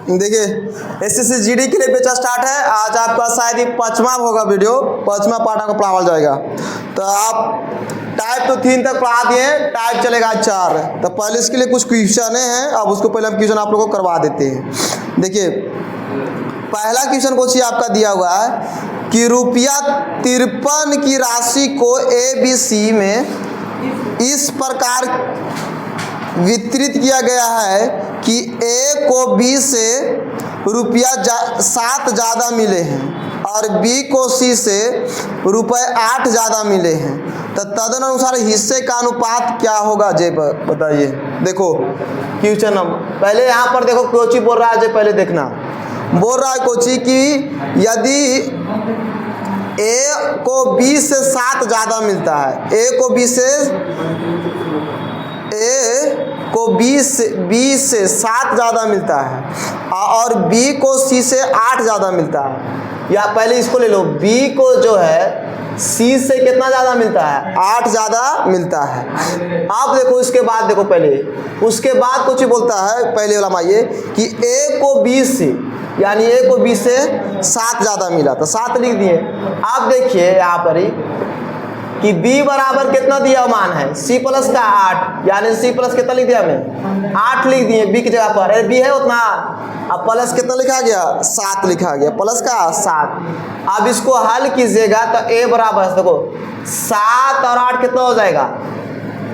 देखिए SSC GD के लिए बेचा स्टार्ट है। आज आपका शायद ही 5वां होगा वीडियो, 5वां पार्ट आपका पढ़ाया जाएगा। तो आप टाइप तो 3 तक पढ़ा दिए, टाइप चलेगा 4। तो पहले इसके लिए कुछ क्वेश्चन हैं, अब उसको पहले हम क्वेश्चन आप लोगों को करवा देते हैं। देखिए पहला क्वेश्चन क्वेश्चन आपका दिया हुआ है कि ₹53 की राशि को ABC में इस प्रकार वितरित किया गया है कि A को B से ₹7 ज़्यादा मिले हैं और B को C से ₹8 ज़्यादा मिले हैं। तो तदनुसार हिस्से का अनुपात क्या होगा जे बताइए। देखो क्वेश्चन पहले यहाँ पर देखो कोची बोल रहा है, जे पहले देखना बोल रहा है कोची कि यदि A को B से 7 ज़्यादा मिलता है, A को B से 7 ज़्यादा मिलता है और B को C से 8 ज़्यादा मिलता है। या पहले इसको ले लो, B को जो है C से कितना ज़्यादा मिलता है, 8 ज़्यादा मिलता है। आप देखो इसके बाद देखो पहले, उसके बाद कुछ बोलता है पहले वाला माइए कि A को B से, यानी A को B से 7 ज़्यादा मिला, तो 7 लिख दिए। आप देखिए यहाँ पर ही कि B बराबर कितना दिया मान है, C प्लस का 8, यानी C प्लस कितना लिख दिया हमने, 8 लिख दिए B की जगह पर। अरे B है उतना, अब प्लस कितना लिखा गया, 7 लिखा गया, प्लस का 7। अब इसको हल कीजिएगा तो A बराबर देखो 7 और 8 कितना हो जाएगा,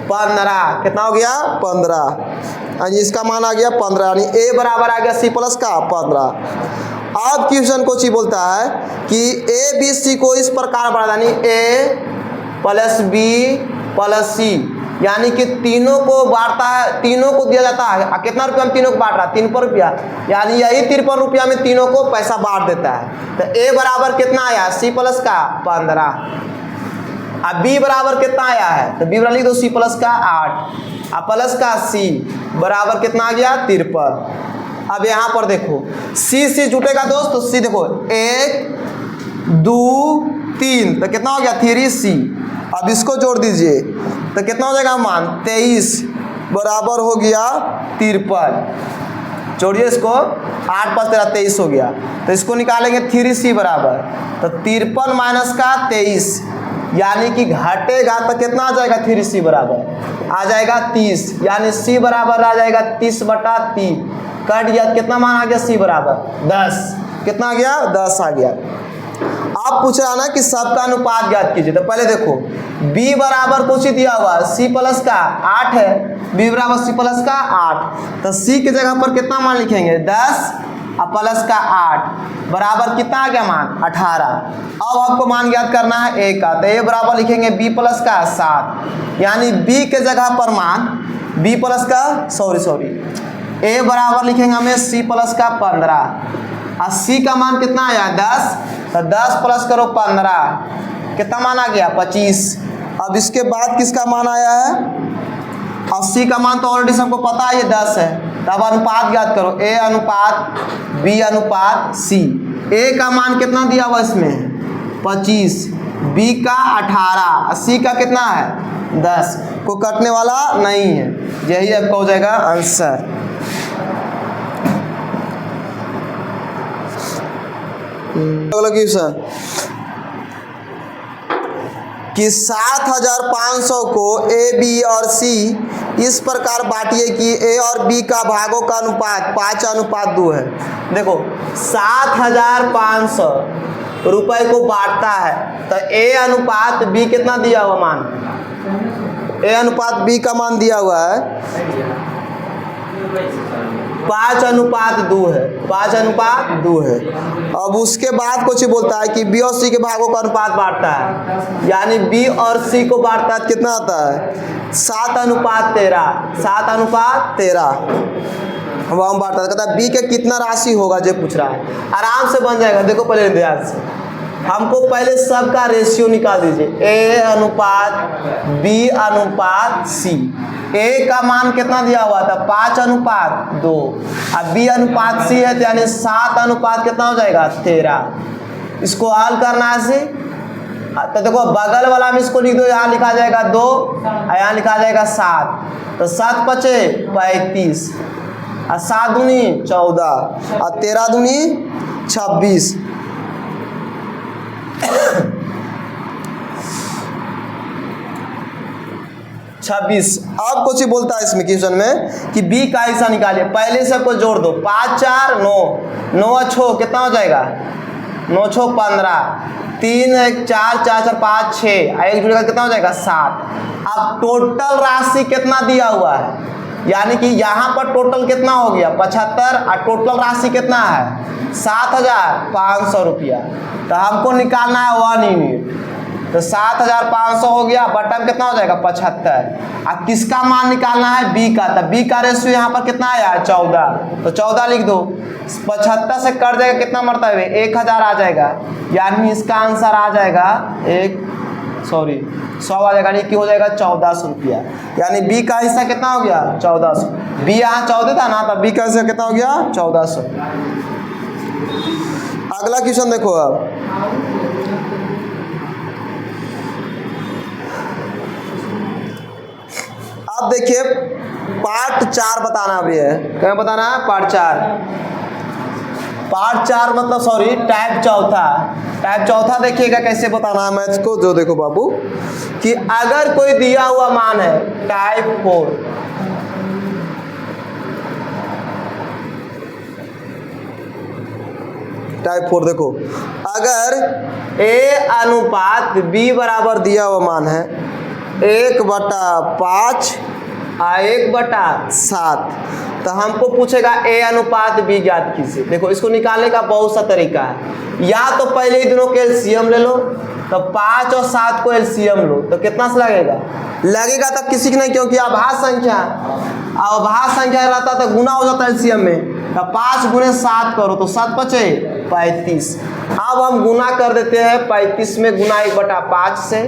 15। कितना हो गया, 15। यानी इसका मान आ गया 15, यानी A बराबर आ गया C प्लस का 15। अब क्वेश्चन को बोलता है कि ABC को इस प्रकार बढ़ा, यानी A plus B plus C, यानी कि तीनों को बांटता है, तीनों को दिया जाता है। कितना रुपया में तीनों को बांट रहा है, 53 रुपया, यानी यही 53 रुपया में तीनों को पैसा बांट देता है। तो A बराबर कितना आया, C प्लस का 15। अब B बराबर कितना आया है, तो B बराबर लिख दो C प्लस का 8, अब प्लस का C बराबर कितना आ गया, 53। अब यहाँ पर देखो C जुटेगा दोस्त, तो C देखो 1 2 3, तो कितना हो गया 3C। अब इसको जोड़ दीजिए तो कितना हो जाएगा मान, 23 बराबर हो गया 53। जोड़िए इसको, 8 5 13 23 हो गया। तो इसको निकालेंगे 3C बराबर, तो 53 माइनस का 23, यानी कि घटेगा तो कितना आ जाएगा, 3C बराबर आ जाएगा 30, यानी C बराबर आ जाएगा 30/3। कट गया, कितना मान आ गया C बराबर 10। कितना आ गया, 10 आ गया। आप पूछ रहा ना कि सबका अनुपात ज्ञात कीजिए, तो पहले देखो B बराबर कुछ ही दिया हुआ, C प्लस का 8 है, B बराबर C प्लस का 8, तो C की जगह पर कितना मान लिखेंगे, 10 और प्लस का 8 बराबर कितना आ गया मान, 18। अब आपको मान ज्ञात करना है A का, तो A बराबर लिखेंगे B प्लस का 7, यानी B के जगह पर मान B प्लस का A बराबर लिखेंगे हमें C प्लस का 15 और C का मान कितना आया, 10, तो 10 प्लस करो 15, कितना मान आ गया, 25। अब इसके बाद किसका मान आया है, 80 का मान तो ऑलरेडी सबको पता है, ये 10 है। तब अनुपात ज्ञात करो, A अनुपात B अनुपात C। A का मान कितना दिया हुआ इसमें, 25, B का 18, C का कितना है, 10। को कटने वाला नहीं है, यही आपका हो जाएगा आंसर। कि 7500 को A B और C इस प्रकार बांटिए कि A और B का भागों का अनुपात 5:2 है। देखो 7500 रुपए को बांटता है, तो A अनुपात B कितना दिया हुआ मान, A अनुपात B का मान दिया हुआ है 5:2 है, 5:2 है। अब उसके बाद कुछ बोलता है कि B और C के भागों का अनुपात बांटता है, यानी B और C को बांटता है, कितना आता है 7:13, 7:13। अब हम बांटता है, कहता है B के कितना राशि होगा, जो पूछ रहा है, आराम से बन जाएगा। देखो पहले ध्यान से, हमको पहले सबका रेशियो निकाल दीजिए, A अनुपात B अनुपात C। A का मान कितना दिया हुआ था, 5:2, अब B अनुपात C है, तो यानी 7 कितना हो जाएगा, 13। इसको हल करना है से, तो देखो बगल वाला में इसको लिख दो, यहाँ लिखा जाएगा 2 और यहाँ लिखा जाएगा 7, तो 7 × 5 = 35। और 7 दूनी 14 और 13 दूनी 26। अब कुछ बोलता है इसमें क्वेश्चन में कि बी का हिस्सा निकालिए। पहले से को जोड़ दो, 5 4 9, 9 6 कितना हो जाएगा, 9 6 15, 3 1 4 4 4 5 6, एक जुड़ेगा कितना हो जाएगा 7। अब टोटल राशि कितना दिया हुआ है, यानी कि यहाँ पर टोटल कितना हो गया 75 और टोटल राशि कितना है 7500 रुपया। तो हमको निकालना है 1 यूनिट, तो 7500 हो गया, बटन कितना हो जाएगा 75। अब किसका मान निकालना है, बी का। तो बी का रेशियो यहाँ पर कितना आया 14, तो 14 लिख दो। 75 से कट जाएगा कितना मरतबा है 1000 आ जाएगा, यानी इसका आंसर आ जाएगा 100 आ जाएगा, यानी कि हो जाएगा 1400 रुपया। यानी बी का हिस्सा कितना हो गया 1400। बी यहाँ 14 था ना, तो बी का हिस्सा कितना हो गया 1400। अगला क्वेश्चन देखो। अब देखिए पार्ट 4 बताना अभी है, क्या बताना है पार्ट 4। पार्ट 4 मतलब टाइप चौथा देखिएगा कैसे बताना है मैथ्स को। जो देखो बाबू कि अगर कोई दिया हुआ मान है टाइप 4 देखो, अगर a अनुपात b बराबर दिया हुआ मान है 1/5 और 1/7, तो हमको पूछेगा a अनुपात b ज्ञात कीजिए। देखो इसको निकालने का बहुत सा तरीका है, या तो पहले ही दोनों के एलसीएम ले लो, तो 5 और 7 को एलसीएम लो, तो कितना से लगेगा तब किसी की नहीं, क्योंकि आभास संख्या रहता तो गुना हो जाता एलसीएम में। तो 5 गुने 7 करो तो 7 बचे 35। अब हम गुना कर देते हैं 35 में गुना 1/5 से,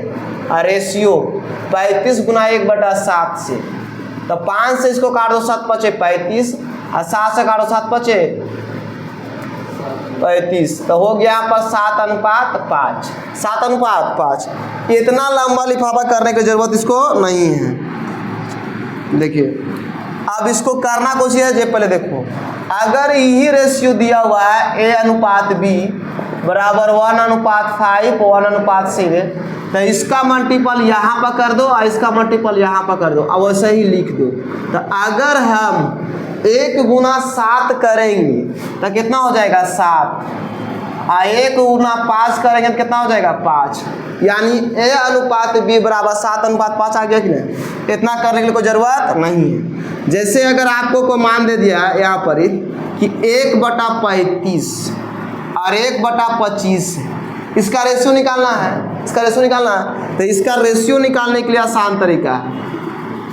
और रेशियो 35 गुना 1/7 से। तो 5 से इसको काट दो 7 बचे 35, और 7 से काटो 7 बचे 35। तो हो गया यहाँ पर 7:5। 7:5। इतना लंबा लिफाफा करने की जरूरत इसको नहीं है। देखिए अब इसको करना कुछ है, जे पहले देखो अगर यही रेशियो दिया हुआ है a अनुपात b बराबर 1/5 1/6, तो इसका मल्टीपल यहाँ पर कर दो और इसका मल्टीपल यहाँ पर कर दो, अब वैसे ही लिख दो। तो अगर हम 1 गुना 7 करेंगे तो कितना हो जाएगा 7, और 1 गुना 5 करेंगे तो कितना हो जाएगा 5, यानी a अनुपात b बराबर 7:5 आ गया कि नहीं। इतना करने के लिए कोई ज़रूरत नहीं है। जैसे अगर आपको कोई मान दे दिया यहाँ पर कि 1/35 और 1/25, इसका रेशियो निकालना है, तो इसका रेशियो निकालने के लिए आसान तरीका है,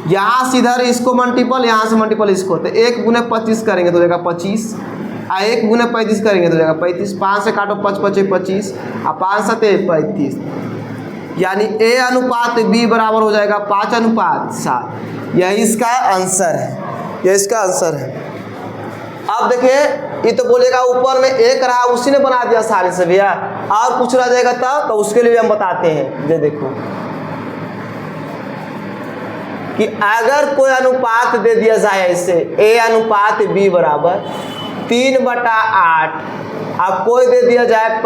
यहाँ सीधा इसको मल्टीपल, यहाँ से मल्टीपल इसको, तो 1 गुने 25 करेंगे तो हो जाएगा 25, और 1 गुने 35 करेंगे तो हो जाएगा 35। 5 से काटो 5 बचे 25, और 5 7 35, यानी a अनुपात b बराबर हो जाएगा 5:7। यही इसका आंसर है, अब देखिए ये तो बोलेगा ऊपर में 1 रहा उसी ने बना दिया सारे से भैया, और कुछ रह जाएगा तब तो उसके लिए भी हम बताते हैं। ये देखो कि अगर कोई अनुपात दे दिया जाए ऐसे a अनुपात b बराबर 3/8, अब कोई दे दिया जाए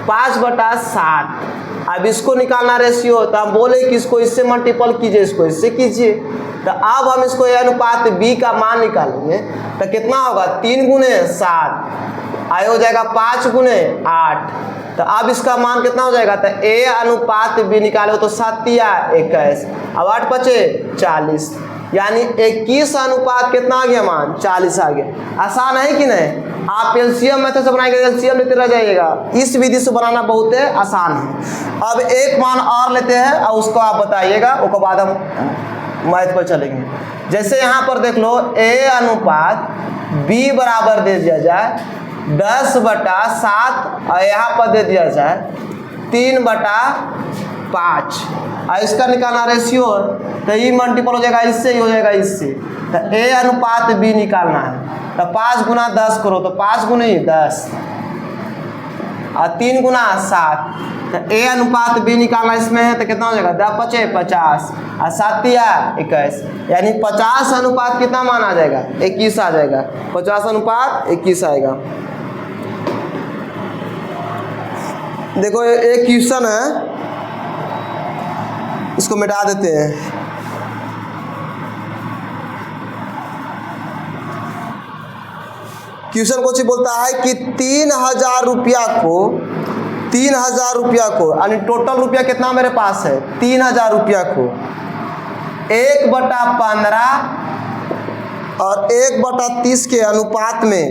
5/7, अब इसको निकालना रेशियो, तो हम बोले कि इसको इससे मल्टीपल कीजिए, इसको इससे कीजिए। तो अब हम इसको a अनुपात b का मान निकालेंगे तो कितना होगा 3 गुने 7 आए हो जाएगा 5 गुने 8, तो अब इसका मान कितना हो जाएगा, तो a अनुपात b निकालो तो 7 या 21, अब 8 बचे 40, यानी 21 अनुपात कितना आ गया मान 40 आ गया। आसान है कि नहीं। आप एलसीएम मेथड से बनाएंगे, एलसीएम लेते रह जाइएगा, इस विधि से बनाना बहुत आसान है। अब एक मान और लेते हैं और उसको आप बताइएगा, उसके बाद हम मैथ पर चलेंगे। जैसे यहाँ पर देख लो a अनुपात b बराबर दे दिया जाए 10/7 और यहाँ पर दे दिया जाए 3/5, और इसका निकालना रेशियो, तो ये मल्टीपल हो जाएगा इससे, ही हो जाएगा इससे। तो a अनुपात b निकालना है, तो 5 गुना 10 करो तो 5 गुने 10, और 3 गुना 7, तो A अनुपात B निकालना इसमें है तो कितना हो जाएगा 10 पचे 50 और 7 तिया 21, यानी 50 अनुपात कितना मान आ जाएगा 21 आ जाएगा, 50 अनुपात 21 आएगा। देखो एक क्वेश्चन है, इसको मिटा देते हैं। क्वेश्चन कुछ बोलता है कि 3000 रुपया को यानी टोटल रुपया कितना मेरे पास है 3000 रुपया को 1/15 और 1/30 के अनुपात में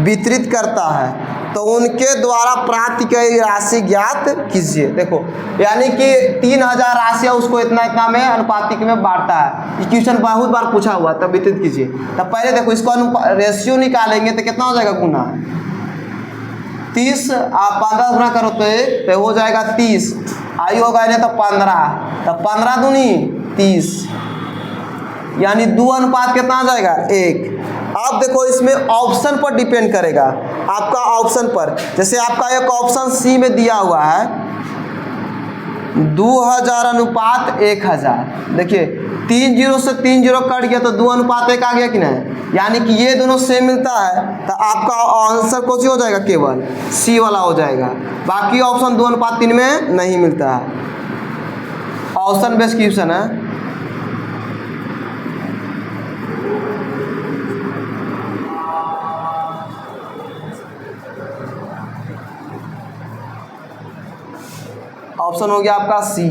वितरित करता है, तो उनके द्वारा प्राप्त की राशि ज्ञात कीजिए। देखो यानी कि 3000 राशि है, उसको इतना इतना में अनुपातिक में बांटता है। ये क्वेश्चन बहुत बार पूछा हुआ, तब वितरित कीजिए। तब पहले देखो इसको रेशियो निकालेंगे तो कितना हो जाएगा गुना 30 आप 15 गुना करो तो हो जाएगा 30, आई होगा नहीं तो 15, तो 15 दूनी 30, यानी 2 अनुपात कितना आ जाएगा 1। अब देखो इसमें ऑप्शन पर डिपेंड करेगा, आपका ऑप्शन पर। जैसे आपका एक ऑप्शन सी में दिया हुआ है 2000 अनुपात 1000, देखिए 3 0 से 3 0 कट गया तो 2 अनुपात 1 आ गया कि नहीं, यानी कि ये दोनों सेम मिलता है, तो आपका आंसर कौन सी हो जाएगा केवल सी वाला हो जाएगा। बाकी ऑप्शन 2 अनुपात 3 में नहीं मिलता है। ऑप्शन बेस्ड क्वेश्चन है। ऑप्शन हो गया आपका सी।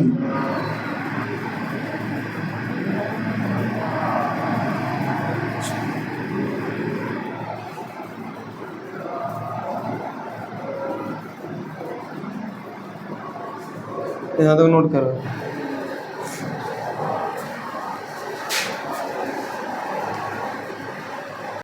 यहाँ तो नोट करो।